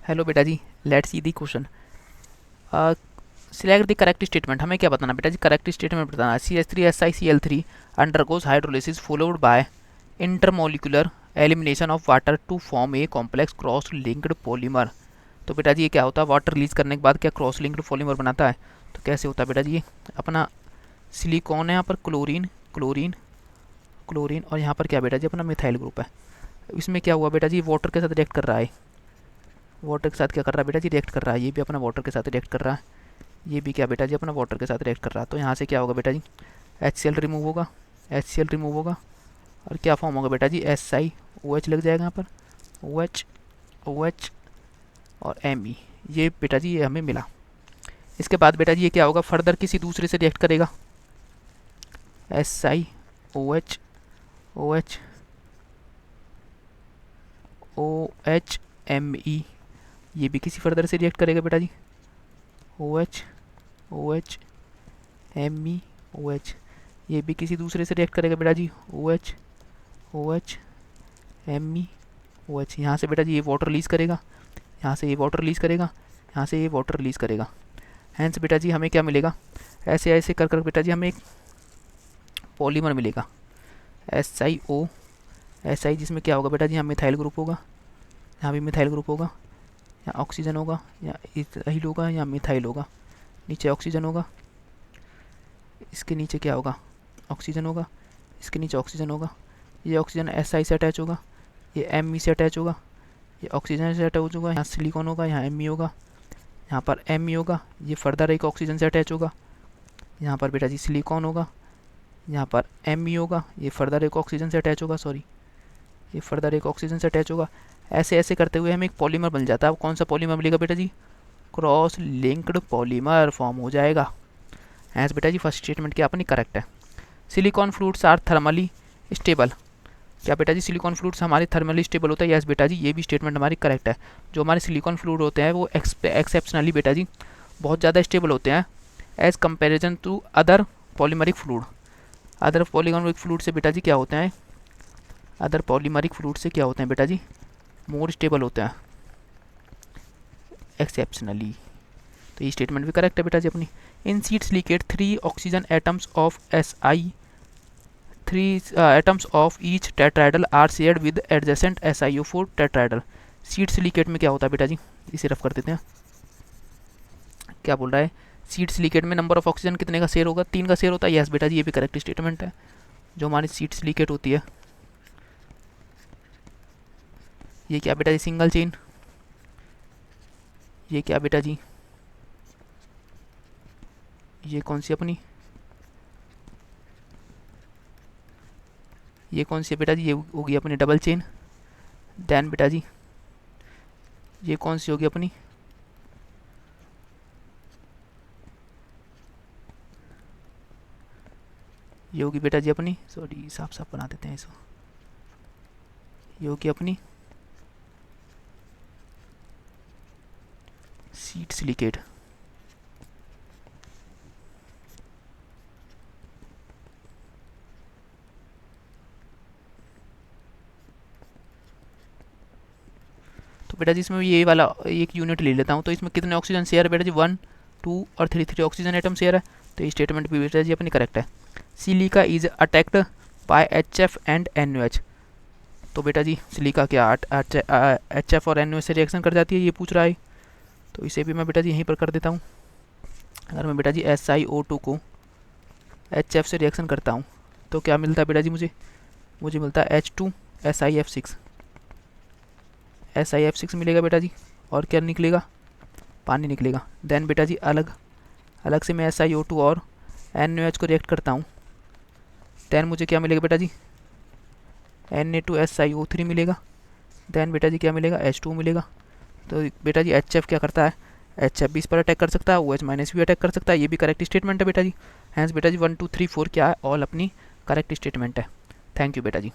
Hello बेटा जी, let's see the question. Select the correct statement. हमें क्या बताना बेटा जी? करेक्ट स्टेटमेंट बताना। CH3SiCl3 undergoes hydrolysis followed by intermolecular elimination of water to form a complex cross linked polymer. तो बेटा जी ये क्या होता है? वाटर रिलीज करने के बाद क्या क्रॉस लिंक्ड पॉलीमर बनाता है? तो कैसे होता है बेटा जी? ये अपना सिलिकॉन है, यहाँ पर क्लोरीन क्लोरीन क्लोरीन, और यहाँ पर क्या बेटा जी? अपना मिथाइल ग्रुप है। इसमें क्या हुआ बेटा जी? वाटर के साथ रिएक्ट कर रहा है। वाटर के साथ क्या कर रहा है बेटा जी? रिएक्ट कर रहा है। ये भी अपना वाटर के साथ रिएक्ट कर रहा है। ये भी क्या बेटा जी? अपना वाटर के साथ रिएक्ट कर रहा है। तो यहाँ से क्या होगा बेटा जी? HCl रिमूव होगा, HCl रिमूव होगा, और क्या फॉर्म होगा बेटा जी? SiOH लग जाएगा यहाँ पर, OH OH और Me। ये बेटा जी ये हमें मिला। इसके बाद बेटा जी ये क्या होगा? फर्दर किसी दूसरे से रिएक्ट करेगा। SiOH OH OH Me, ये भी किसी फर्दर से रिएक्ट करेगा बेटा जी। OH OH Me OH, ये भी किसी दूसरे से रिएक्ट करेगा बेटा जी। OH OH Me OH। यहाँ से बेटा जी ये वाटर रिलीज करेगा, यहाँ से ये वाटर रिलीज करेगा, यहाँ से ये वाटर रिलीज करेगा। हैंस बेटा जी हमें क्या मिलेगा? ऐसे ऐसे कर कर बेटा जी हमें एक पॉलीमर मिलेगा, SiO जिसमें क्या होगा बेटा जी? यहाँ मिथाइल ग्रुप होगा, यहाँ भी मिथाइल ग्रुप होगा, यहाँ ऑक्सीजन होगा, यहाँ इथाइल होगा, यहाँ मिथाइल होगा, नीचे ऑक्सीजन होगा, इसके नीचे क्या होगा? ऑक्सीजन होगा, इसके नीचे ऑक्सीजन होगा। ये ऑक्सीजन Si से अटैच होगा, ये Me से अटैच होगा, ये ऑक्सीजन से अटैच होगा, यहाँ सिलिकॉन होगा, यहाँ Me होगा, यहाँ पर Me होगा, ये फर्दर एक ऑक्सीजन से अटैच होगा, यहाँ पर बेटा जी सिलिकॉन होगा, यहाँ पर Me होगा, ये फर्दर एक ऑक्सीजन से अटैच होगा, सॉरी ये फर्दर एक ऑक्सीजन से अटैच होगा। ऐसे ऐसे करते हुए हमें एक पॉलीमर बन जाता है। अब कौन सा पॉलीमर मिलेगा बेटा जी? क्रॉस लिंक्ड पॉलीमर फॉर्म हो जाएगा। ऐसे बेटा जी फर्स्ट स्टेटमेंट क्या अपनी करेक्ट है। Silicone fluids are thermally stable. क्या बेटा जी? सिलिकॉन फ्लूइड्स हमारे थर्मली स्टेबल होता है। यस बेटा जी ये भी स्टेटमेंट हमारी करेक्ट है। जो हमारे सिलिकॉन फ्लूइड होते हैं वो एक्सेप्शनली बेटा जी बहुत ज़्यादा स्टेबल होते हैं as comparison to other polymeric fluid. Other polymeric fluid से बेटा जी क्या होते हैं? अदर पॉलीमरिक फ्लूइड से क्या होते हैं बेटा जी? मोर स्टेबल होते हैं एक्सेप्शनली। तो ये स्टेटमेंट भी करेक्ट है बेटा जी अपनी। In sheet silicate 3 oxygen atoms of three atoms of each tetrahedral are shared with adjacent SiO4 tetrahedral. Sheet silicate में क्या होता है बेटा जी? इसे रफ कर देते हैं। क्या बोल रहा है? सीड सिलिकेट में नंबर ऑफ ऑक्सीजन कितने का शेयर होगा? 3 का शेयर होता है। यस बेटा जी ये भी करेक्ट स्टेटमेंट है। जो हमारी सीड सिलिकेट होती है ये क्या बेटा जी? Single chain. ये क्या बेटा जी? ये कौन सी अपनी, ये कौन सी है बेटा जी? ये होगी अपनी डबल चेन। देन बेटा जी ये कौन सी होगी अपनी? ये होगी बेटा जी अपनी, सॉरी साफ साफ बना देते हैं इसको, ये होगी अपनी सीड सिलिकेट। तो बेटा जी इसमें ये वाला एक यूनिट ले लेता हूँ। तो इसमें कितने ऑक्सीजन शेयर है बेटा जी? 1 2 और 3 ऑक्सीजन एटम शेयर है। तो ये स्टेटमेंट भी बेटा जी अपनी करेक्ट है। Silica is attacked by HF and NOH। तो बेटा जी सिलिका क्या HF और NOH से रिएक्शन कर जाती है, ये पूछ रहा है। तो इसे भी मैं बेटा जी यहीं पर कर देता हूँ। अगर मैं बेटा जी SiO2 को HF से रिएक्शन करता हूँ तो क्या मिलता है बेटा जी? मुझे मिलता है SiF6 मिलेगा बेटा जी। और क्या निकलेगा? पानी निकलेगा। देन बेटा जी अलग अलग से मैं SiO2 और NOH को रिएक्ट करता हूँ। देन मुझे क्या मिलेगा बेटा जी? Na2SiO3 मिलेगा। देन बेटा जी क्या मिलेगा? H2 मिलेगा। तो बेटा जी HF क्या करता है? HF भी इस पर अटैक कर सकता है, OH- भी अटैक कर सकता है। ये भी करेक्ट स्टेटमेंट है बेटा जी। हैंस बेटा जी 1 2 3 4 क्या है? ऑल अपनी करेक्ट स्टेटमेंट है। थैंक यू बेटा जी।